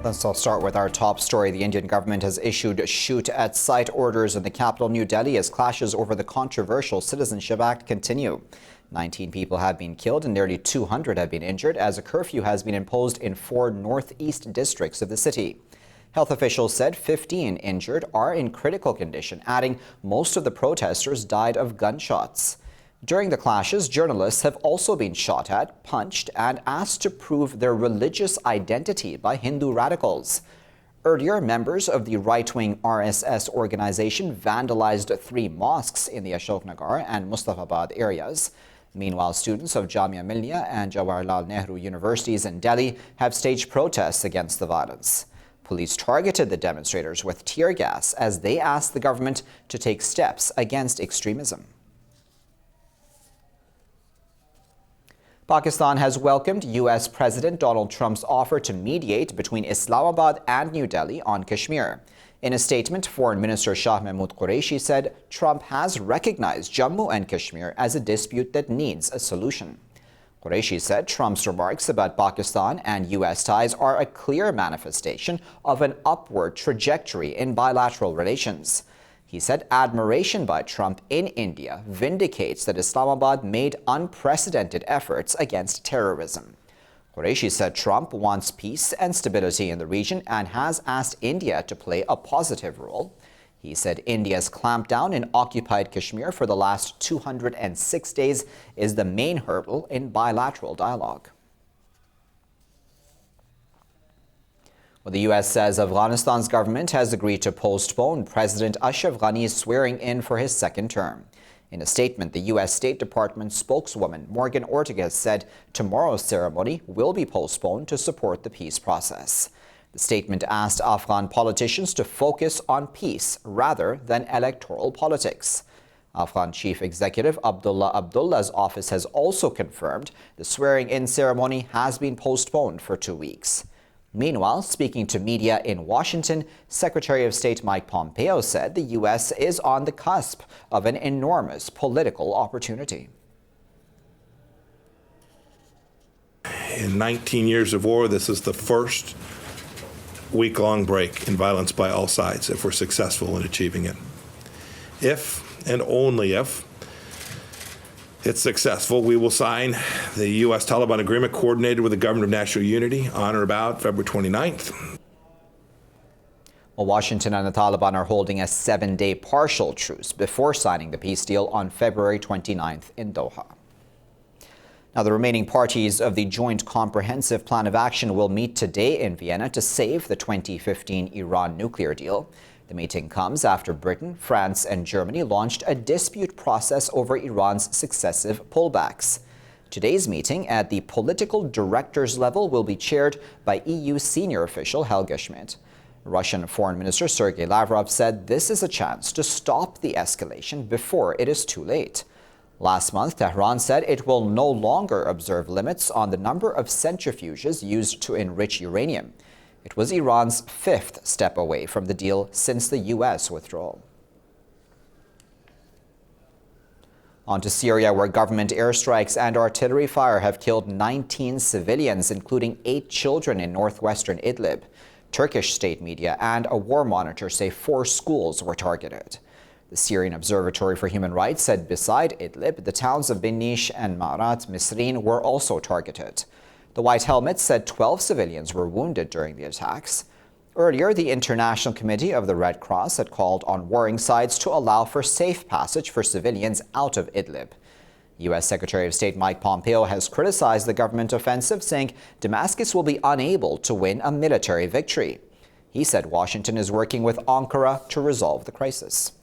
Let's all start with our top story. The Indian government has issued shoot-at-sight orders in the capital, New Delhi, as clashes over the controversial Citizenship Act continue. 19 people have been killed and nearly 200 have been injured as a curfew has been imposed in 4 northeast districts of the city. Health officials said 15 injured are in critical condition, adding most of the protesters died of gunshots. During the clashes, journalists have also been shot at, punched, and asked to prove their religious identity by Hindu radicals. Earlier, members of the right-wing RSS organization vandalized 3 mosques in the Ashoknagar and Mustafabad areas. Meanwhile, students of Jamia Millia and Jawaharlal Nehru universities in Delhi have staged protests against the violence. Police targeted the demonstrators with tear gas as they asked the government to take steps against extremism. Pakistan has welcomed U.S. President Donald Trump's offer to mediate between Islamabad and New Delhi on Kashmir. In a statement, Foreign Minister Shah Mahmood Qureshi said Trump has recognized Jammu and Kashmir as a dispute that needs a solution. Qureshi said Trump's remarks about Pakistan and U.S. ties are a clear manifestation of an upward trajectory in bilateral relations. He said admiration by Trump in India vindicates that Islamabad made unprecedented efforts against terrorism. Qureshi said Trump wants peace and stability in the region and has asked India to play a positive role. He said India's clampdown in occupied Kashmir for the last 206 days is the main hurdle in bilateral dialogue. Well, the U.S. says Afghanistan's government has agreed to postpone President Ashraf Ghani's swearing in for his second term. In a statement, the U.S. State Department spokeswoman Morgan Ortagus said tomorrow's ceremony will be postponed to support the peace process. The statement asked Afghan politicians to focus on peace rather than electoral politics. Afghan Chief Executive Abdullah Abdullah's office has also confirmed the swearing-in ceremony has been postponed for 2 weeks. Meanwhile, speaking to media in Washington, Secretary of State Mike Pompeo said the U.S. is on the cusp of an enormous political opportunity. In 19 years of war, this is the first week-long break in violence by all sides if we're successful in achieving it. If, and only if, it's successful, we will sign the U.S.-Taliban agreement coordinated with the Government of National Unity on or about February 29th. Well, Washington and the Taliban are holding a 7-day partial truce before signing the peace deal on February 29th in Doha. Now, the remaining parties of the Joint Comprehensive Plan of Action will meet today in Vienna to save the 2015 Iran nuclear deal. The meeting comes after Britain, France, and Germany launched a dispute process over Iran's successive pullbacks. Today's meeting at the political directors level will be chaired by EU senior official Helge Schmidt. Russian Foreign Minister Sergei Lavrov said this is a chance to stop the escalation before it is too late. Last month, Tehran said it will no longer observe limits on the number of centrifuges used to enrich uranium. It was Iran's 5th step away from the deal since the U.S. withdrawal. On to Syria, where government airstrikes and artillery fire have killed 19 civilians, including 8 children in northwestern Idlib. Turkish state media and a war monitor say 4 schools were targeted. The Syrian Observatory for Human Rights said beside Idlib, the towns of Binish and Ma'arat Misrin were also targeted. The White Helmet said 12 civilians were wounded during the attacks. Earlier, the International Committee of the Red Cross had called on warring sides to allow for safe passage for civilians out of Idlib. U.S. Secretary of State Mike Pompeo has criticized the government offensive, saying Damascus will be unable to win a military victory. He said Washington is working with Ankara to resolve the crisis.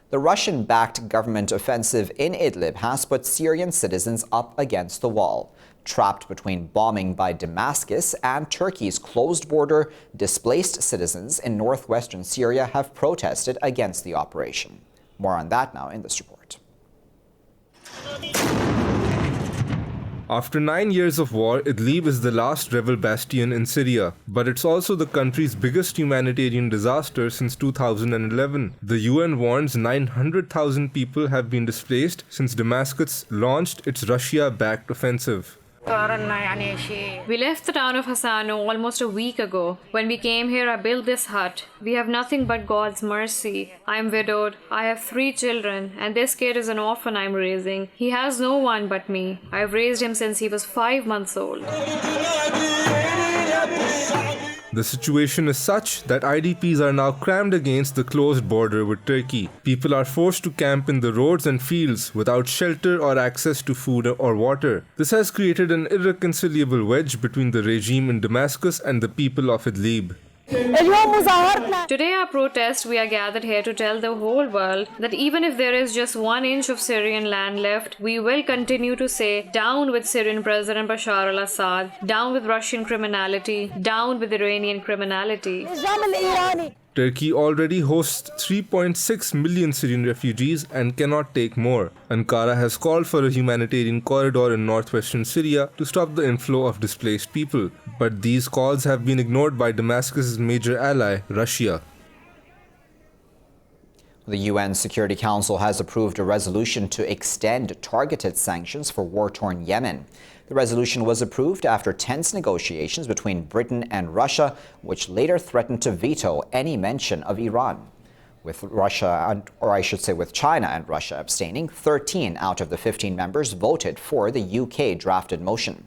The Russian-backed government offensive in Idlib has put Syrian citizens up against the wall. Trapped between bombing by Damascus and Turkey's closed border, displaced citizens in northwestern Syria have protested against the operation. More on that now in this report. After 9 years of war, Idlib is the last rebel bastion in Syria, but it's also the country's biggest humanitarian disaster since 2011. The UN warns 900,000 people have been displaced since Damascus launched its Russia-backed offensive. We left the town of Hasano almost a week ago. When we came here, I built this hut. We have nothing but God's mercy. I am widowed. I have 3 children, and this kid is an orphan I'm raising. He has no one but me. I've raised him since he was 5 months old. The situation is such that IDPs are now crammed against the closed border with Turkey. People are forced to camp in the roads and fields without shelter or access to food or water. This has created an irreconcilable wedge between the regime in Damascus and the people of Idlib. Today, our protest, we are gathered here to tell the whole world that even if there is just 1 inch of Syrian land left, we will continue to say, down with Syrian President Bashar al-Assad, down with Russian criminality, down with Iranian criminality. Turkey already hosts 3.6 million Syrian refugees and cannot take more. Ankara has called for a humanitarian corridor in northwestern Syria to stop the inflow of displaced people. But these calls have been ignored by Damascus's major ally, Russia. The UN Security Council has approved a resolution to extend targeted sanctions for war-torn Yemen. The resolution was approved after tense negotiations between Britain and Russia, which later threatened to veto any mention of Iran. With with China and Russia abstaining, 13 out of the 15 members voted for the UK drafted motion.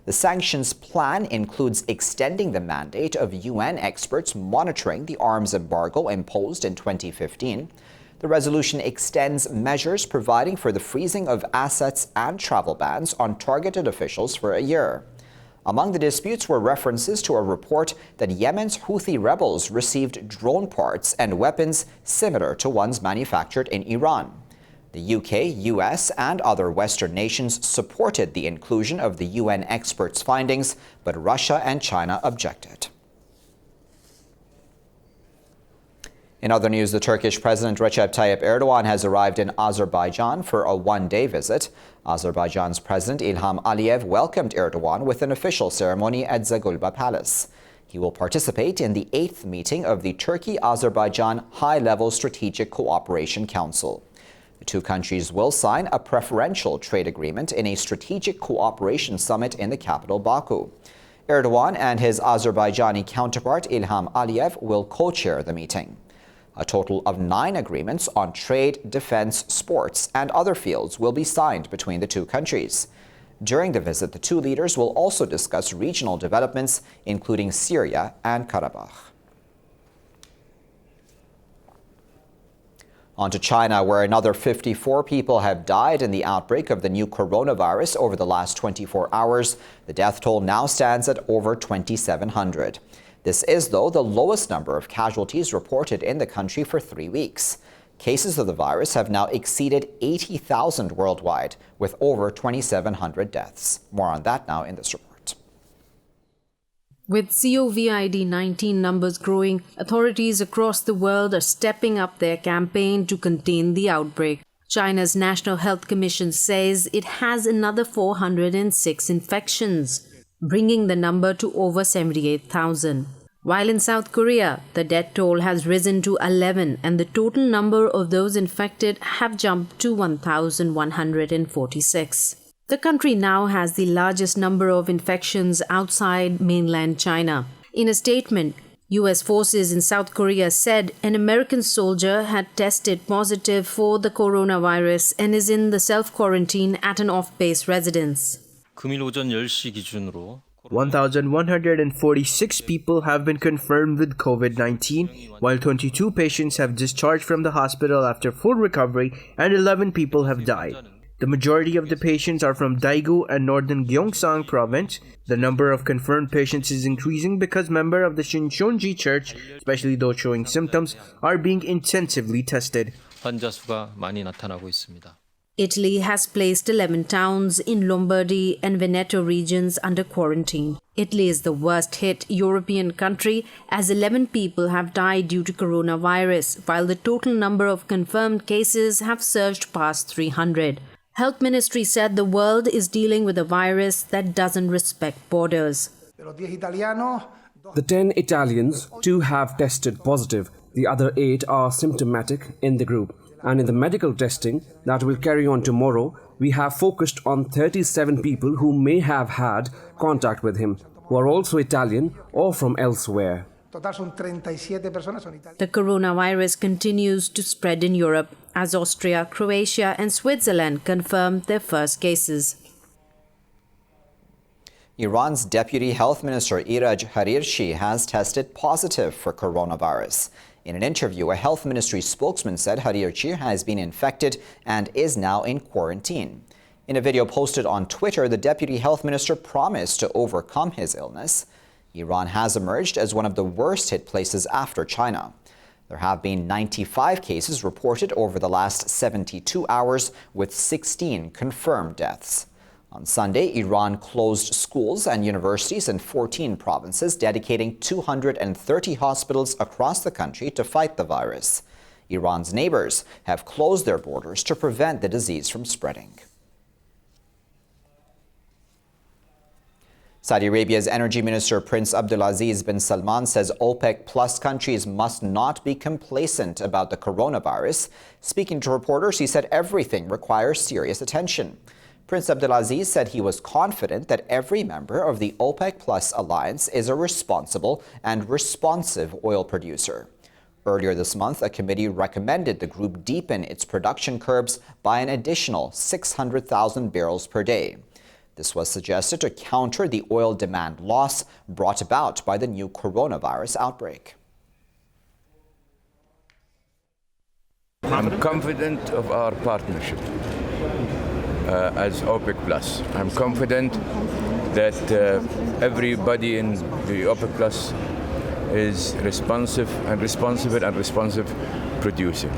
The sanctions plan includes extending the mandate of UN experts monitoring the arms embargo imposed in 2015. The resolution extends measures providing for the freezing of assets and travel bans on targeted officials for a year. Among the disputes were references to a report that Yemen's Houthi rebels received drone parts and weapons similar to ones manufactured in Iran. The UK, US, and other Western nations supported the inclusion of the UN experts' findings, but Russia and China objected. In other news, the Turkish President Recep Tayyip Erdogan has arrived in Azerbaijan for a one-day visit. Azerbaijan's President Ilham Aliyev welcomed Erdogan with an official ceremony at Zagulba Palace. He will participate in the 8th meeting of the Turkey-Azerbaijan High-Level Strategic Cooperation Council. The two countries will sign a preferential trade agreement in a strategic cooperation summit in the capital, Baku. Erdogan and his Azerbaijani counterpart Ilham Aliyev will co-chair the meeting. A total of 9 agreements on trade, defense, sports, and other fields will be signed between the two countries. During the visit, the two leaders will also discuss regional developments, including Syria and Karabakh. On to China, where another 54 people have died in the outbreak of the new coronavirus over the last 24 hours. The death toll now stands at over 2,700. This is, though, the lowest number of casualties reported in the country for 3 weeks. Cases of the virus have now exceeded 80,000 worldwide, with over 2,700 deaths. More on that now in this report. With COVID-19 numbers growing, authorities across the world are stepping up their campaign to contain the outbreak. China's National Health Commission says it has another 406 infections, bringing the number to over 78,000. While in South Korea, the death toll has risen to 11 and the total number of those infected have jumped to 1,146. The country now has the largest number of infections outside mainland China. In a statement, U.S. forces in South Korea said an American soldier had tested positive for the coronavirus and is in the self-quarantine at an off-base residence. 금일 오전 10시 기준으로 1,146 people have been confirmed with COVID-19, while 22 patients have discharged from the hospital after full recovery and 11 people have died. The majority of the patients are from Daegu and northern Gyeongsang province. The number of confirmed patients is increasing because members of the Shincheonji Church, especially those showing symptoms, are being intensively tested. 환자 수가 많이 나타나고 있습니다. Italy has placed 11 towns in Lombardy and Veneto regions under quarantine. Italy is the worst-hit European country as 11 people have died due to coronavirus, while the total number of confirmed cases have surged past 300. Health Ministry said the world is dealing with a virus that doesn't respect borders. The 10 Italians, 2 have tested positive. The other 8 are symptomatic in the group. And in the medical testing that will carry on tomorrow, we have focused on 37 people who may have had contact with him, who are also Italian or from elsewhere. The coronavirus continues to spread in Europe as Austria, Croatia, and Switzerland confirmed their first cases. Iran's Deputy Health Minister Iraj Harirshi has tested positive for coronavirus. In an interview, a health ministry spokesman said Harirshi has been infected and is now in quarantine. In a video posted on Twitter, the Deputy Health Minister promised to overcome his illness. Iran has emerged as one of the worst hit places after China. There have been 95 cases reported over the last 72 hours, with 16 confirmed deaths. On Sunday, Iran closed schools and universities in 14 provinces, dedicating 230 hospitals across the country to fight the virus. Iran's neighbors have closed their borders to prevent the disease from spreading. Saudi Arabia's Energy Minister Prince Abdulaziz bin Salman says OPEC Plus countries must not be complacent about the coronavirus. Speaking to reporters, he said everything requires serious attention. Prince Abdulaziz said he was confident that every member of the OPEC Plus alliance is a responsible and responsive oil producer. Earlier this month, a committee recommended the group deepen its production curbs by an additional 600,000 barrels per day. This was suggested to counter the oil demand loss brought about by the new coronavirus outbreak. I'm confident of our partnership as OPEC Plus. I'm confident that everybody in the OPEC Plus is responsive producer.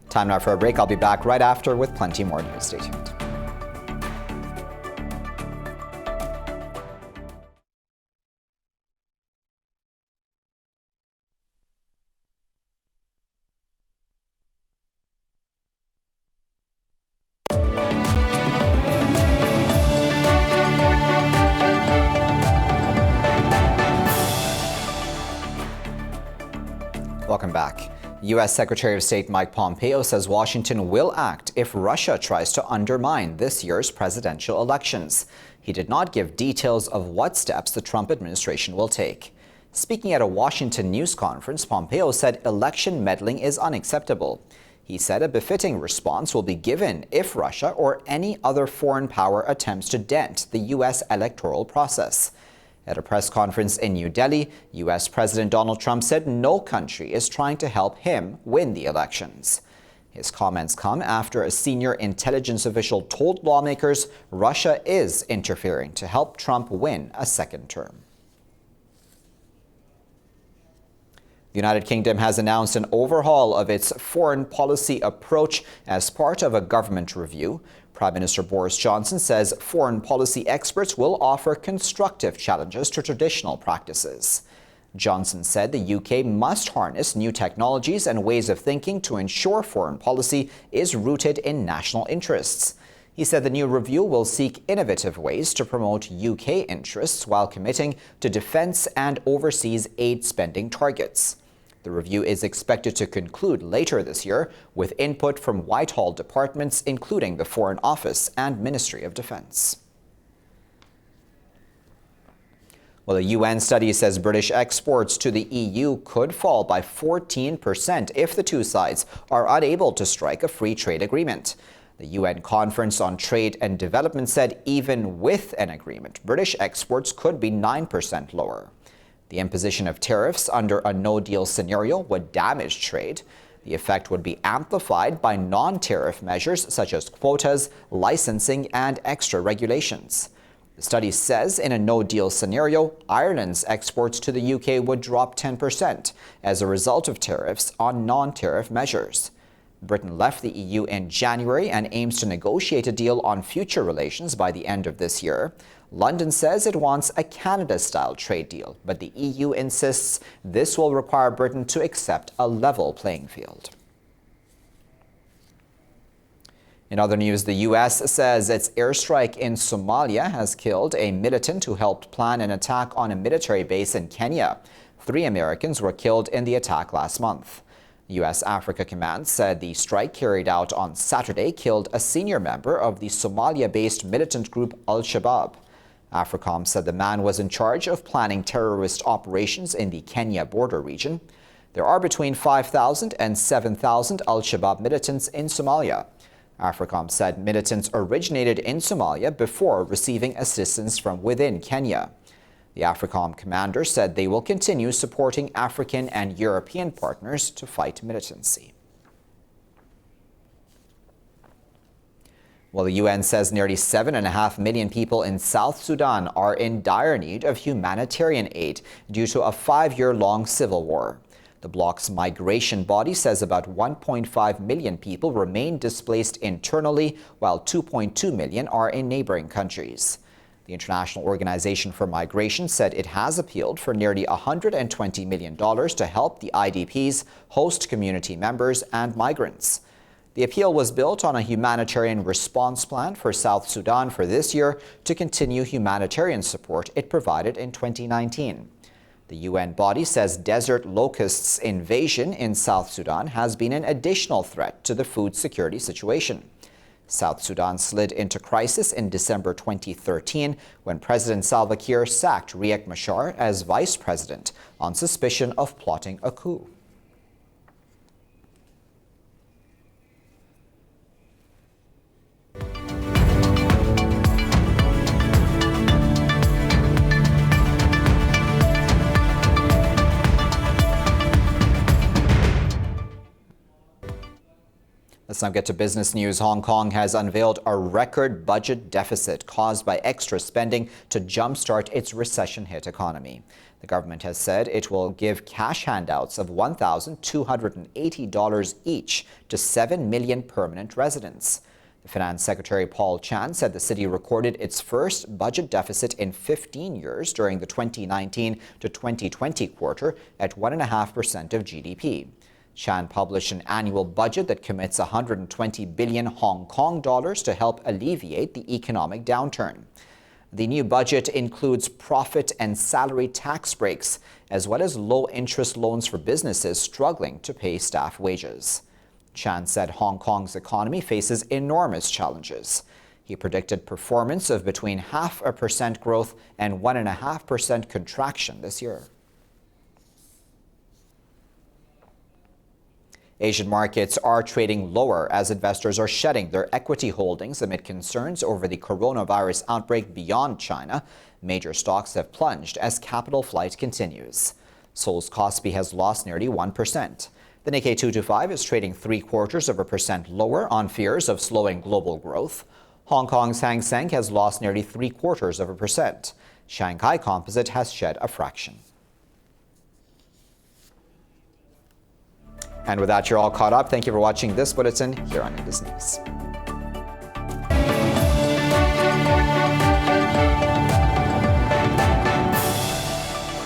Time now for a break. I'll be back right after with plenty more news. Stay tuned. Welcome back. U.S. Secretary of State Mike Pompeo says Washington will act if Russia tries to undermine this year's presidential elections. He did not give details of what steps the Trump administration will take. Speaking at a Washington news conference, Pompeo said election meddling is unacceptable. He said a befitting response will be given if Russia or any other foreign power attempts to dent the U.S. electoral process. At a press conference in New Delhi, U.S. President Donald Trump said no country is trying to help him win the elections. His comments come after a senior intelligence official told lawmakers Russia is interfering to help Trump win a second term. The United Kingdom has announced an overhaul of its foreign policy approach as part of a government review. Prime Minister Boris Johnson says foreign policy experts will offer constructive challenges to traditional practices. Johnson said the UK must harness new technologies and ways of thinking to ensure foreign policy is rooted in national interests. He said the new review will seek innovative ways to promote UK interests while committing to defence and overseas aid spending targets. The review is expected to conclude later this year with input from Whitehall departments, including the Foreign Office and Ministry of Defence. Well, a UN study says British exports to the EU could fall by 14% if the two sides are unable to strike a free trade agreement. The UN Conference on Trade and Development said even with an agreement, British exports could be 9% lower. The imposition of tariffs under a no-deal scenario would damage trade. The effect would be amplified by non-tariff measures such as quotas, licensing, and extra regulations. The study says in a no-deal scenario, Ireland's exports to the UK would drop 10% as a result of tariffs on non-tariff measures. Britain left the EU in January and aims to negotiate a deal on future relations by the end of this year. London says it wants a Canada-style trade deal, but the EU insists this will require Britain to accept a level playing field. In other news, the U.S. says its airstrike in Somalia has killed a militant who helped plan an attack on a military base in Kenya. 3 Americans were killed in the attack last month. U.S. Africa Command said the strike carried out on Saturday killed a senior member of the Somalia-based militant group Al-Shabaab. AFRICOM said the man was in charge of planning terrorist operations in the Kenya border region. There are between 5,000 and 7,000 Al-Shabaab militants in Somalia. AFRICOM said militants originated in Somalia before receiving assistance from within Kenya. The AFRICOM commander said they will continue supporting African and European partners to fight militancy. Well, the UN says nearly 7.5 million people in South Sudan are in dire need of humanitarian aid due to a 5-year-long civil war. The bloc's migration body says about 1.5 million people remain displaced internally, while 2.2 million are in neighboring countries. The International Organization for Migration said it has appealed for nearly $120 million to help the IDPs host community members and migrants. The appeal was built on a humanitarian response plan for South Sudan for this year to continue humanitarian support it provided in 2019. The UN body says desert locusts invasion in South Sudan has been an additional threat to the food security situation. South Sudan slid into crisis in December 2013 when President Salva Kiir sacked Riek Machar as vice president on suspicion of plotting a coup. Let's now get to business news. Hong Kong has unveiled a record budget deficit caused by extra spending to jumpstart its recession-hit economy. The government has said it will give cash handouts of $1,280 each to 7 million permanent residents. The Finance Secretary Paul Chan said the city recorded its first budget deficit in 15 years during the 2019 to 2020 quarter at 1.5% of GDP. Chan published an annual budget that commits 120 billion Hong Kong dollars to help alleviate the economic downturn. The new budget includes profit and salary tax breaks, as well as low-interest loans for businesses struggling to pay staff wages. Chan said Hong Kong's economy faces enormous challenges. He predicted performance of between 0.5% growth and 1.5% contraction this year. Asian markets are trading lower as investors are shedding their equity holdings amid concerns over the coronavirus outbreak beyond China. Major stocks have plunged as capital flight continues. Seoul's Kospi has lost nearly 1%. The Nikkei 225 is trading 0.75% lower on fears of slowing global growth. Hong Kong's Hang Seng has lost nearly 0.75%. Shanghai Composite has shed a fraction. And with that, you're all caught up. Thank you for watching this bulletin here on Indus News.